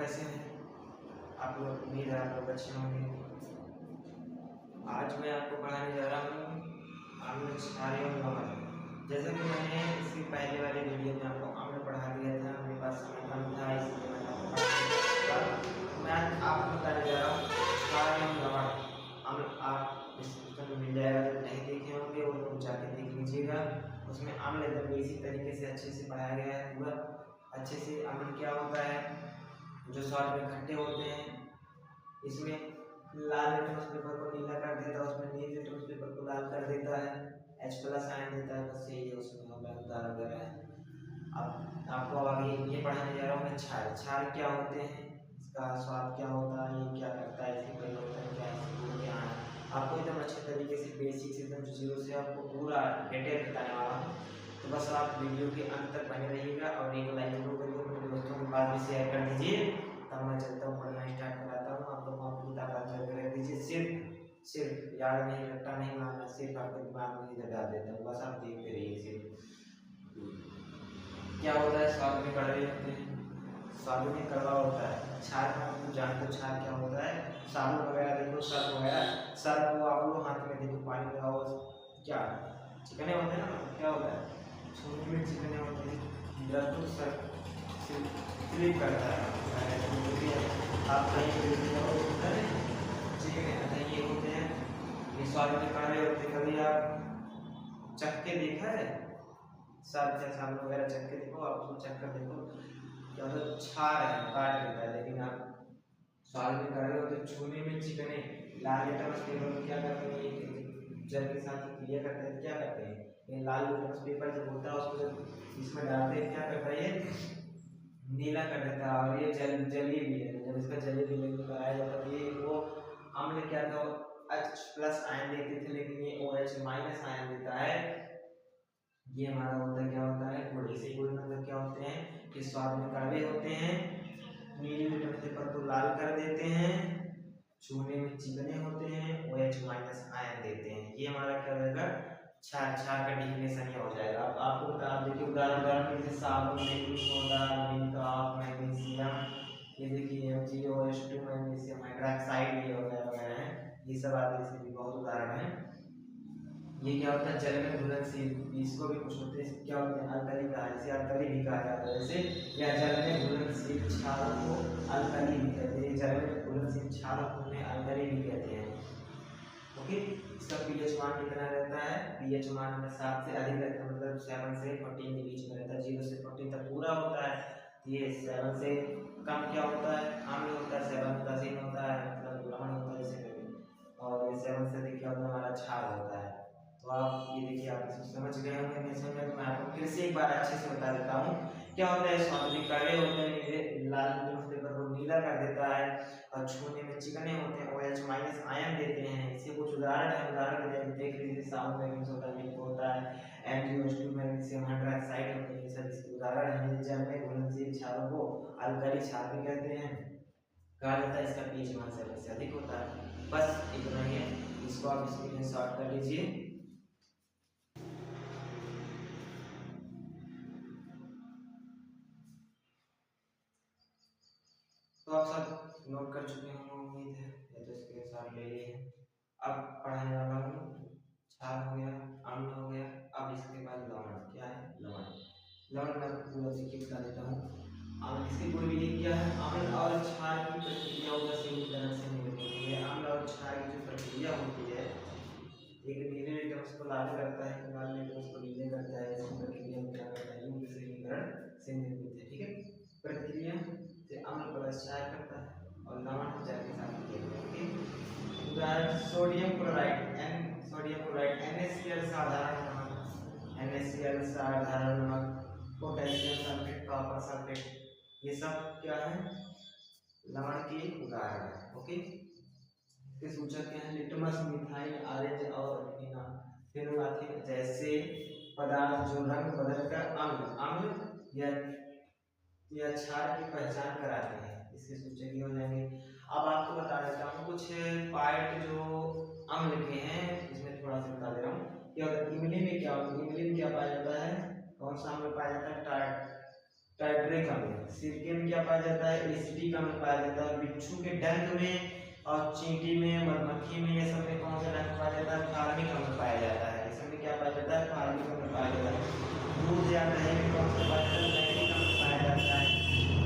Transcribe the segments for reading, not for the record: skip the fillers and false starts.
कैसे हैं आप लोग? उम्मीद है आप लोग अच्छे होंगे। आज मैं आपको पढ़ाने जा रहा हूँ अम्ल, क्षार एवं लवण। जैसा कि मैंने इसके पहले वाले वीडियो में आपको अम्ल पढ़ा दिया था, मेरे पास समय कम था इसलिए मैंने आपको पढ़ा दिया। मैं आपको बताने जा रहा हूँ क्षार एवं लवण। अम्ल आप इस पुस्तक में मिल जाएगा, जब नहीं देखे होंगे वो लोग जाके देख लीजिएगा। उसमें अम्ल एकदम इसी तरीके से अच्छे से पढ़ाया गया है पूरा अच्छे से। अम्ल क्या होता है, जो शॉर्ट में खट्टे होते हैं, इसमें लाल लिटमस पेपर को नीला कर देता है, उसमें नील लिटमस पेपर को लाल कर देता है, H+ आयन देता है। बस यही है उसमें उदाहरण वगैरह है। अब आपको आगे ये पढ़ाने जा रहा हूँ मैं क्षार। क्षार क्या होते हैं, इसका स्वाद क्या होता है, ये क्या करता है, इसके परिवर्तन क्या है, इसके गुण क्या है, आपको एकदम अच्छे तरीके से बेसिक से एकदम जीरो से आपको पूरा डिटेल बताने वाला हूँ। तो बस आप वीडियो के अंत तक बने रहिएगा और एक लाइक जरूर करिए, अपने दोस्तों के पास भी शेयर कर दीजिए। तब मैं चलता हूँ पढ़ना स्टार्ट कराता हूँ। आप लोग अपनी ताकत करके रख दीजिए। सिर्फ याद नहीं, रट्टा नहीं मारना, सिर्फ आपके दिमाग में इधर डाल देता हूँ, बस आप देखते रहिए। सिर्फ क्या होता है, स्वाद में कड़वे होते हैं, स्वाद में कड़वा होता है। क्षार का आप जानते हो, क्षार क्या होता है, साबुन वगैरह देखो, सर्फ वगैरह, सर्फ को आप लोग हाथ में देखो, पानी लगाओ, क्या चिकने होते हैं ना, क्या होता है, छूने में चिकने होते हैं, बिल्कुल सर्फ स्लिप करता है। आप कहीं चिकने ये होते हैं, ये स्वाद में कड़वे होते हैं। कभी आप चख के देखा है, सर्फ या साबुन वगैरह चख के देखो, आप उसको चख कर देखो, क्या होता है, क्षार है, काट देता है। लेकिन आप स्वाद में कड़वे होते, छूने में चिकने। लाल लिटमस पेपर में क्या करते हैं, जल के साथ क्रिया करते हैं, क्या करते हैं, ये लाल लिटमस पेपर जब होता है उसको जब इसमें डालते हैं, क्या करता है, ये नीला कर देता है। और ये जलीय विलयन, जब इसका जलीय विलयन कराया जाता है, ये वो अम्ल क्या था, H+ आयन देते थे, लेकिन ये OH- आयन देता है। ये हमारा होता है, क्या होता है, गुण। इसे गुण मतलब क्या होते हैं कि स्वाद में कड़वे होते हैं, नीले लिटमस पेपर को लाल कर देते हैं, छूने में चिकने होते हैं, OH- आयन देते हैं। ये हमारा क्या हो जाएगा, क्षार। क्षार का डिफिनेशन ये हो जाएगा। अब आपको बता देखिए, उदाहरण जैसे साबुन, बेकिंग सोडा, विनेगर, मैग्नीशियम, ये देखिए MgO2, मैग्नीशियम हाइड्रोक्साइड, ये वगैरह है, ये सब आदि से भी बहुत उदाहरण है। ये क्या होता है, जल में घुलनशील, इसको भी कुछ होते हैं, क्या होते हैं, अल्कली कहा, जैसे अल्कली भी कहा जाता है। जैसे या जल में घुलनशील क्षारों को अल्कली भी कहते हैं, जल में घुलनशील क्षारों को उन्हें अल्कली भी कहते हैं। ओके, इसका pH मान कितना रहता है, pH मान 7 से अधिक रहता है, मतलब 7 से 14 के बीच में रहता है, 0 से 14 तक पूरा होता है। ये 7 से कम क्या होता है, अम्ल होता है, 7 उदासीन होता है, मतलब लवण होता है जैसे, और ये 7 से अधिक क्या होता है, हमारा क्षार होता है। तो आप ये देखिए, आप इसको समझ गए होंगे, नहीं समझ मैं आपको फिर से एक बार अच्छे से बता देता हूँ। क्या होता है, स्वाद में कड़वे होते हैं, लाल लिटमस पेपर को नीला कर देता है, और छूने में चिकने होते हैं, OH- आयन देते हैं। इसके कुछ उदाहरण है, उदाहरण देख लीजिए, साबुन, बेकिंग सोडा, मिल्क होता है, MgO2, मैग्नीशियम हाइड्रोक्साइड होते हैं, ये सब इसके उदाहरण है। जल में घुलनशील क्षारों को अल्कली क्षार भी कहते हैं, कहा जाता है। इसका pH मान 7 से अधिक होता है। बस इतना ही है, इसको आप स्क्रीनशॉट कर लीजिए। तो आप सब नोट कर चुके होंगे, उम्मीद है, या तो इसके साथ ले लिए हैं। अब पढ़ाने वाला हूँ, क्षार हो गया, अम्ल हो गया, अब इसके बाद लवण। क्या है, लवण। लवण मैं पूरा देखिए बता देता हूँ। अम्ल, इसकी पूरी मीनिंग क्या है, अम्ल और क्षार की प्रक्रिया उसी तरह से होती है। अम्ल और क्षार की जो प्रक्रिया होती है, एक नीले लिटमस को लाल करता है, एक लाल लिटमस को नीले करता है, इस प्रक्रिया में क्या करता है, युग्म श्रेणीकरण से निर्मित है। ठीक है, प्रक्रिया से अम्ल प्लस क्षार करता है और लवण जल के साथ किया जाता है। उदाहरण, sodium chloride, sodium chloride NaCl साधारण नमक, NaCl साधारण नमक, पोटेशियम सल्फेट, कॉपर सल्फेट, ये सब क्या है, लवण के उदाहरण है। ओके, इसके सूचक क्या है, लिटमस, मिथाइल, ऑरेंज और फेनोलाथेन जैसे पदार्थ जो रंग बदलकर अम्ल या क्षार की पहचान कराते हैं, इसके सूचक ही हो जाएंगे। अब आपको बता देता हूँ कुछ पार्ट जो अम्ल के हैं, इसमें थोड़ा सा बता दे रहा हूँ। क्या होता है, इमली में क्या होता है, इमली में क्या पाया जाता है, कौन सा अम्ल पाया जाता है, टाइट्रिक अम्ल। सिरके में क्या पाया जाता है? एसिटिक अम्ल पाया जाता है। बिच्छू के डंक में और चींटी में, मधुमक्खी में, ये सब में कौन सा डंक पाया जाता है? फार्मिक अम्ल पाया जाता है। इसमें क्या पाया जाता है? फार्मिक अम्ल पाया जाता है। दूध या दही में कौन सा पाया जाता है? लैक्टिक अम्ल पाया जाता है।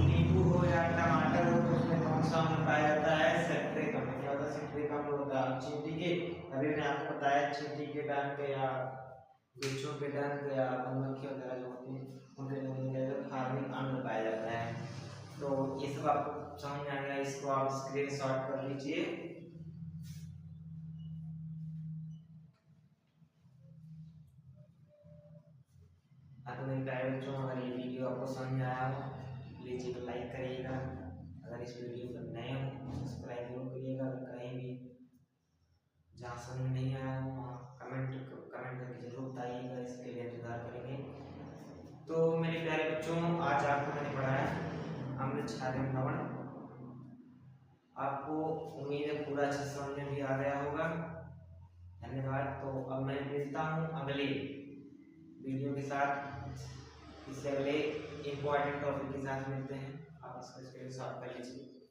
नींबू हो या टमाटर हो तो उसमें कौन सा अम्ल पाया जाता है? सिट्रिक अम्ल। क्या होता है? सिट्रिक अम्ल होता है। चींटी के, अभी मैंने आपको बताया, चींटी के डंक या बिच्छू के डंक या मधुमक्खी वगैरह जो होती है उनके अंदर फार्मिक अम्ल पाया जाता है। तो ये सब आपको समझ में आ गया, इसको आप स्क्रीनशॉट कर लीजिए। तो मेरे प्यारे बच्चों, अगर ये वीडियो आपको समझ में आया हो प्लीज एक लाइक करिएगा। अगर इस वीडियो पर नए हो सब्सक्राइब जरूर करिएगा। अगर कहीं भी जहाँ समझ नहीं आया हो वहाँ कमेंट करके जरूर बताइएगा, इसके लिए इंतजार करेंगे। तो मेरे प्यारे बच्चों, आज आपको मैंने पढ़ाया अम्ल क्षारीय लवण। आपको उम्मीद है पूरा अच्छे समझ में भी आ गया होगा। धन्यवाद। तो अब मैं मिलता हूँ अगले वीडियो के साथ, इससे अगले इम्पोर्टेंट टॉपिक के साथ मिलते हैं। आप इसको स्क्रीनशॉट कर लीजिए।